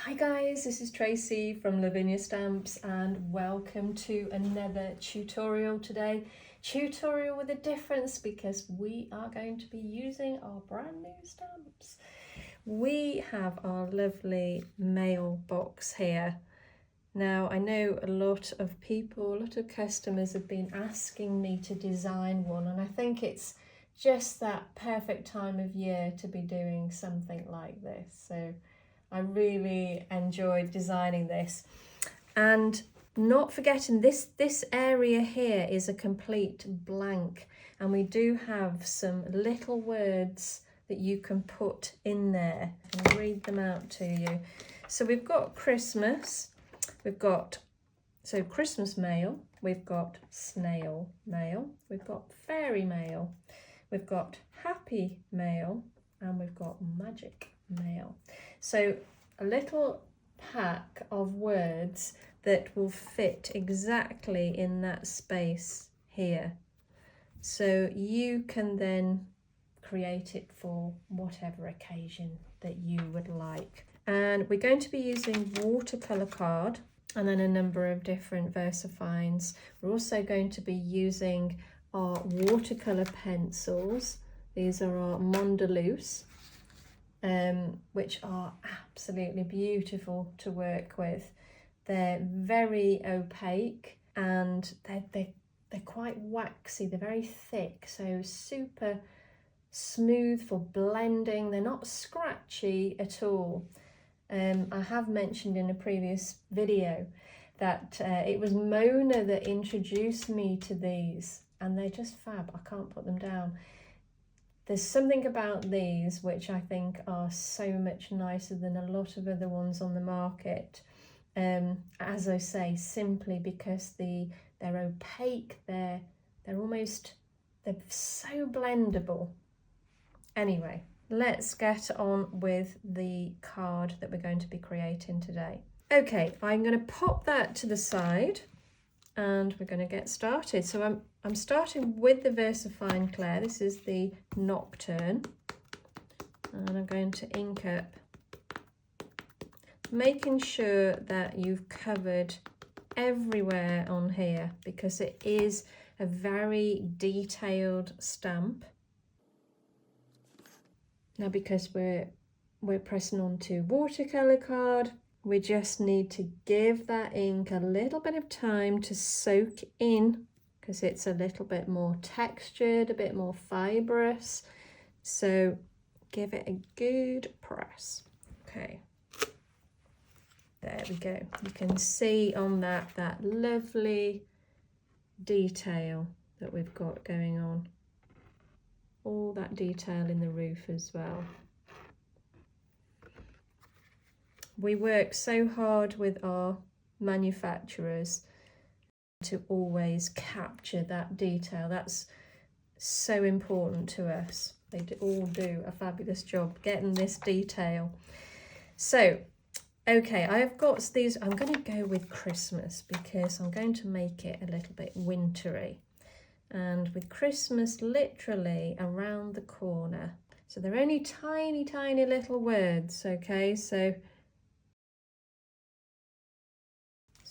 Hi guys, this is Tracy from Lavinia Stamps and welcome to another tutorial today. Tutorial with a difference because we are going to be using our brand new stamps. We have our lovely mailbox here. Now I know a lot of customers have been asking me to design one, and I think it's just that perfect time of year to be doing something like this. So I really enjoyed designing this, and not forgetting this area here is a complete blank, and we do have some little words that you can put in there and read them out to you. So we've got Christmas, we've got Christmas mail, we've got snail mail, we've got fairy mail, we've got happy mail, and we've got magic mail. So a little pack of words that will fit exactly in that space here. So you can then create it for whatever occasion that you would like. And we're going to be using watercolour card and then a number of different VersaFines. We're also going to be using our watercolour pencils. These are our Mondeluz, which are absolutely beautiful to work with. They're very opaque and they're quite waxy, they're very thick, so super smooth for blending. They're not scratchy at all. I have mentioned in a previous video that it was Mona that introduced me to these, and they're just fab. I can't put them down. There's something about these which I think are so much nicer than a lot of other ones on the market. As I say, simply because they're opaque, they're so blendable. Anyway, let's get on with the card that we're going to be creating today. Okay, I'm going to pop that to the side and we're going to get started. So I'm starting with the VersaFine Claire. This is the Nocturne, and I'm going to ink up, making sure that you've covered everywhere on here because it is a very detailed stamp. Now, because we're pressing onto watercolour card, we just need to give that ink a little bit of time to soak in because it's a little bit more textured, a bit more fibrous. So give it a good press. Okay, there we go. You can see on that lovely detail that we've got going on. All that detail in the roof as well. We work so hard with our manufacturers to always capture that detail. That's so important to us. They all do a fabulous job getting this detail. So, okay, I've got these. I'm going to go with Christmas because I'm going to make it a little bit wintry. And with Christmas literally around the corner. So they're only tiny, tiny little words, okay? So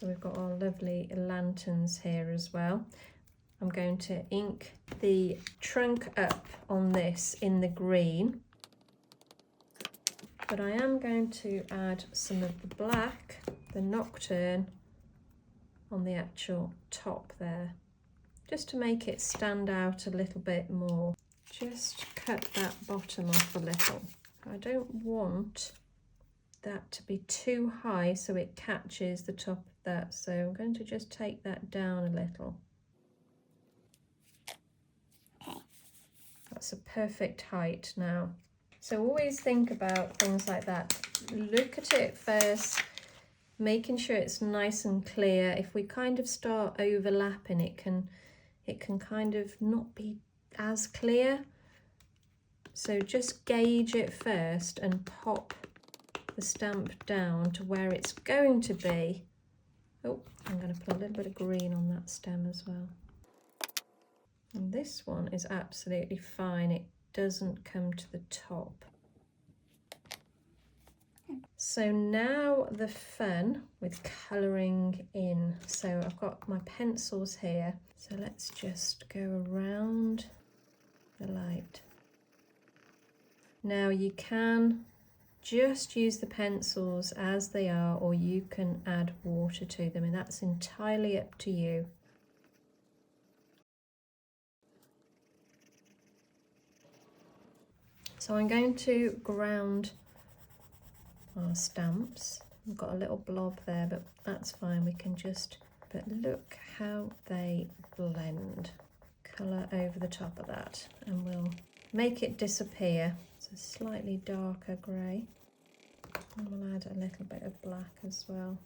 we've got our lovely lanterns here as well. I'm going to ink the trunk up on this in the green. But I am going to add some of the black, the Nocturne, on the actual top there, just to make it stand out a little bit more. Just cut that bottom off a little. I don't want that to be too high so it catches the top of that, so I'm going to just take that down a little. That's a perfect height now. So always think about things like that. Look at it first, making sure it's nice and clear. If we kind of start overlapping, it can kind of not be as clear. So just gauge it first and pop the stamp down to where it's going to be. Oh, I'm going to put a little bit of green on that stem as well. And this one is absolutely fine. It doesn't come to the top. So now the fun with colouring in. So I've got my pencils here. So let's just go around the light. Now you can just use the pencils as they are, or you can add water to them, and that's entirely up to you. So I'm going to ground our stamps. We've got a little blob there, but that's fine. We can just, but look how they blend. Colour over the top of that, and we'll make it disappear. It's a slightly darker grey. And we'll add a little bit of black as well.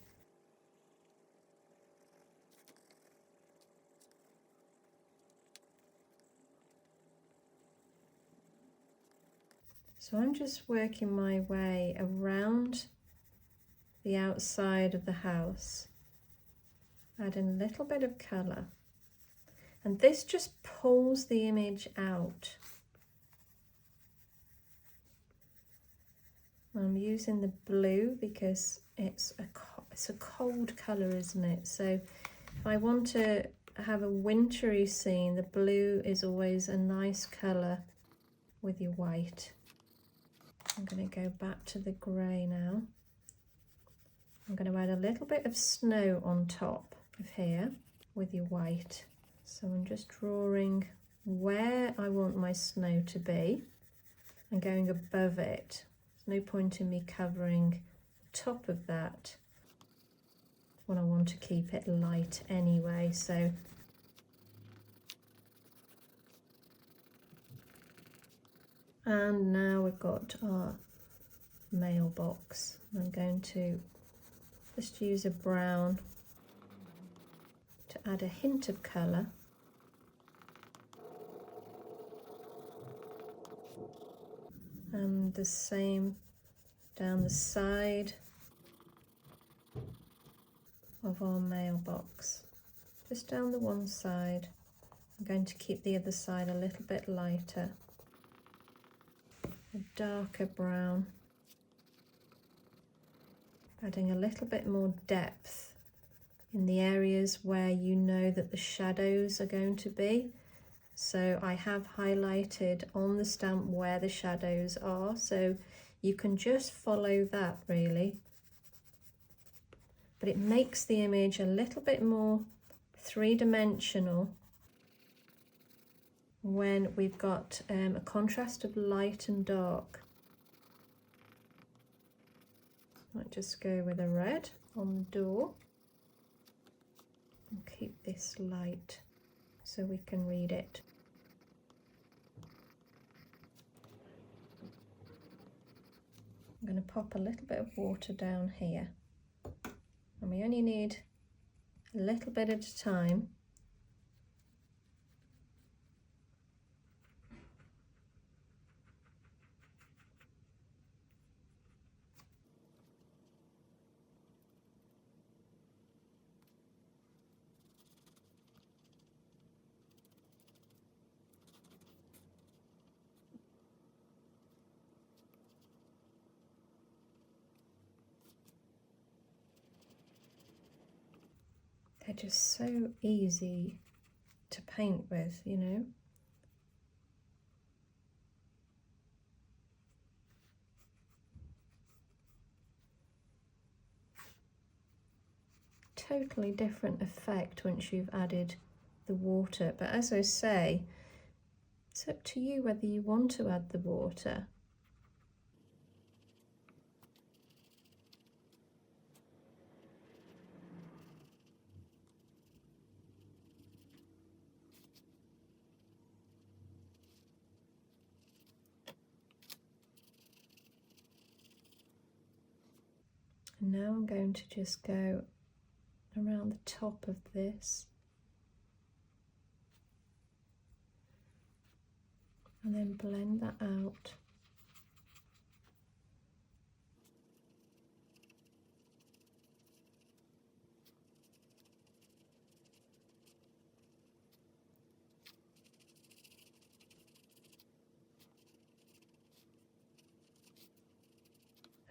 So I'm just working my way around the outside of the house, adding a little bit of colour. And this just pulls the image out. I'm using the blue because it's a cold colour, isn't it? So if I want to have a wintry scene, the blue is always a nice colour with your white. I'm going to go back to the grey now. I'm going to add a little bit of snow on top of here with your white. So I'm just drawing where I want my snow to be and going above it. There's no point in me covering the top of that when I want to keep it light anyway. So and now we've got our mailbox. I'm going to just use a brown to add a hint of colour. And the same down the side of our mailbox, just down the one side. I'm going to keep the other side a little bit lighter, a darker brown, adding a little bit more depth in the areas where you know that the shadows are going to be. So I have highlighted on the stamp where the shadows are, so you can just follow that really. But it makes the image a little bit more three-dimensional when we've got a contrast of light and dark. Might just go with a red on the door and keep this light so we can read it. I'm going to pop a little bit of water down here, and we only need a little bit at a time. They're just so easy to paint with, you know. Totally different effect once you've added the water, but as I say, it's up to you whether you want to add the water. And now I'm going to just go around the top of this and then blend that out.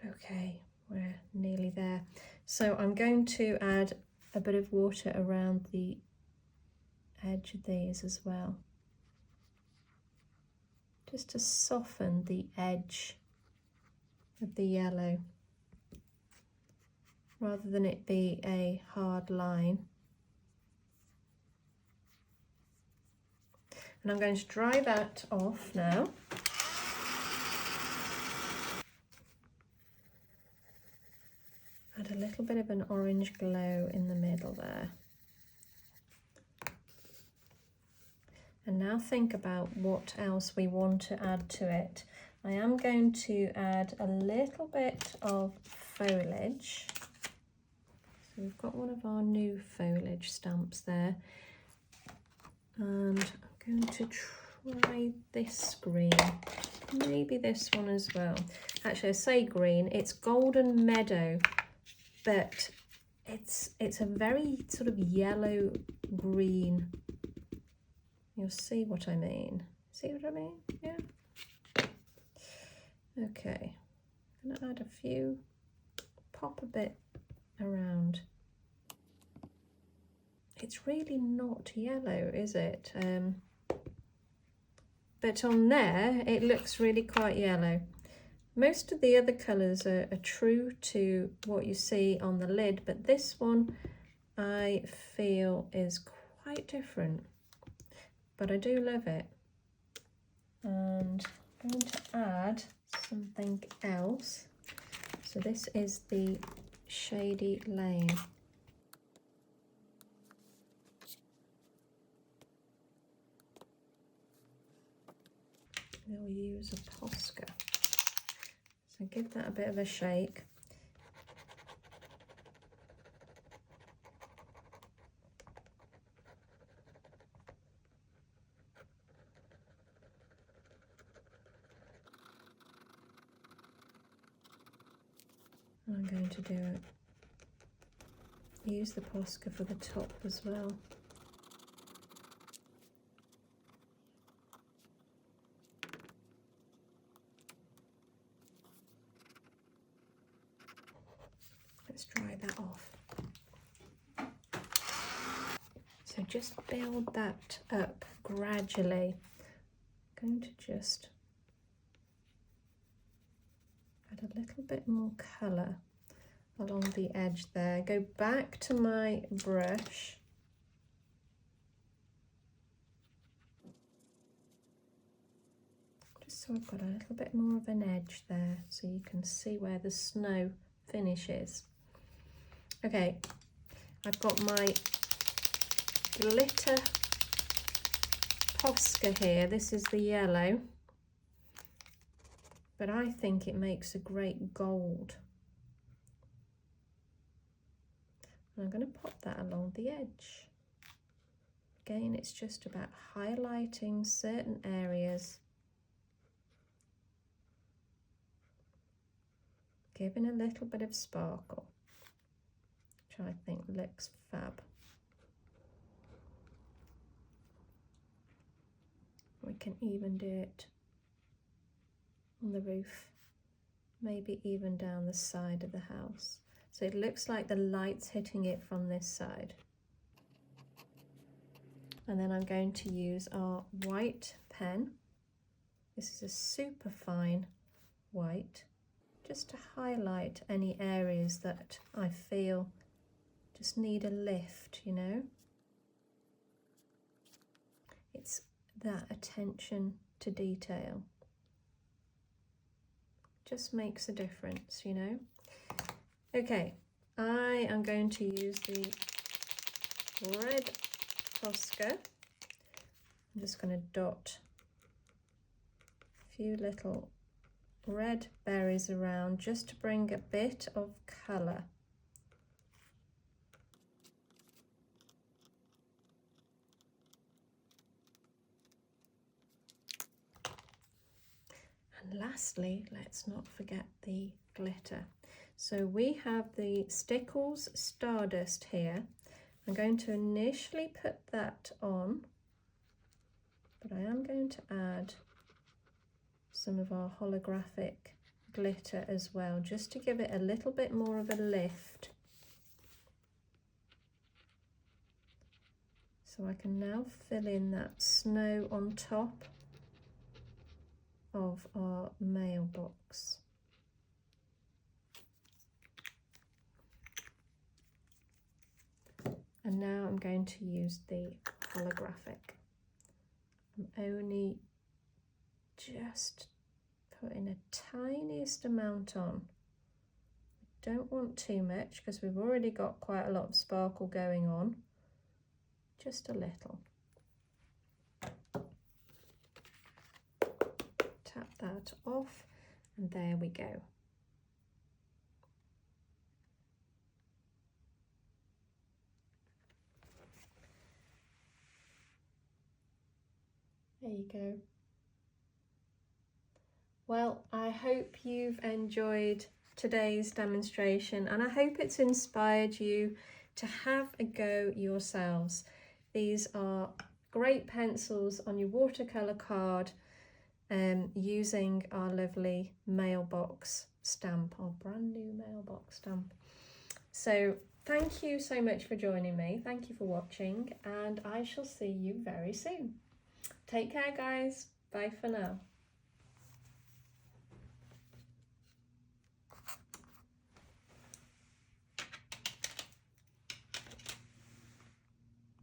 Okay, We're nearly there. So I'm going to add a bit of water around the edge of these as well, just to soften the edge of the yellow, rather than it be a hard line. And I'm going to dry that off now. Add a little bit of an orange glow in the middle there. And now think about what else we want to add to it. I am going to add a little bit of foliage. So we've got one of our new foliage stamps there. And I'm going to try this green, maybe this one as well. Actually, I say green, it's Golden Meadow, but it's a very sort of yellow green. You'll see what I mean. See what I mean? Yeah. Okay, I'm gonna add a few, pop a bit around. It's really not yellow, is it? But on there, it looks really quite yellow. Most of the other colours are true to what you see on the lid, but this one I feel is quite different. But I do love it. And I'm going to add something else. So this is the Shady Lane. We'll use a Posca. So give that a bit of a shake. I'm going to do it. Use the Posca for the top as well. Let's dry that off. So just build that up gradually. I'm going to just add a little bit more colour along the edge there. Go back to my brush. Just so I've got a little bit more of an edge there, so you can see where the snow finishes. Okay, I've got my glitter Posca here. This is the yellow, but I think it makes a great gold. And I'm going to pop that along the edge. Again, it's just about highlighting certain areas, giving a little bit of sparkle, which I think looks fab. We can even do it on the roof, maybe even down the side of the house. So it looks like the light's hitting it from this side. And then I'm going to use our white pen. This is a super fine white, just to highlight any areas that I feel just need a lift, you know. It's that attention to detail. Just makes a difference, you know. Okay, I am going to use the red Posca. I'm just going to dot a few little red berries around just to bring a bit of colour. And lastly, let's not forget the glitter. So we have the Stickles Stardust here. I'm going to initially put that on, but I am going to add some of our holographic glitter as well, just to give it a little bit more of a lift. So I can now fill in that snow on top of our mailbox. And now I'm going to use the holographic. I'm only just putting a tiniest amount on. Don't want too much because we've already got quite a lot of sparkle going on. Just a little. Tap that off and there we go. There you go. Well, I hope you've enjoyed today's demonstration and I hope it's inspired you to have a go yourselves. These are great pencils on your watercolour card using our lovely mailbox stamp, our brand new mailbox stamp. So thank you so much for joining me. Thank you for watching and I shall see you very soon. Take care guys. Bye for now.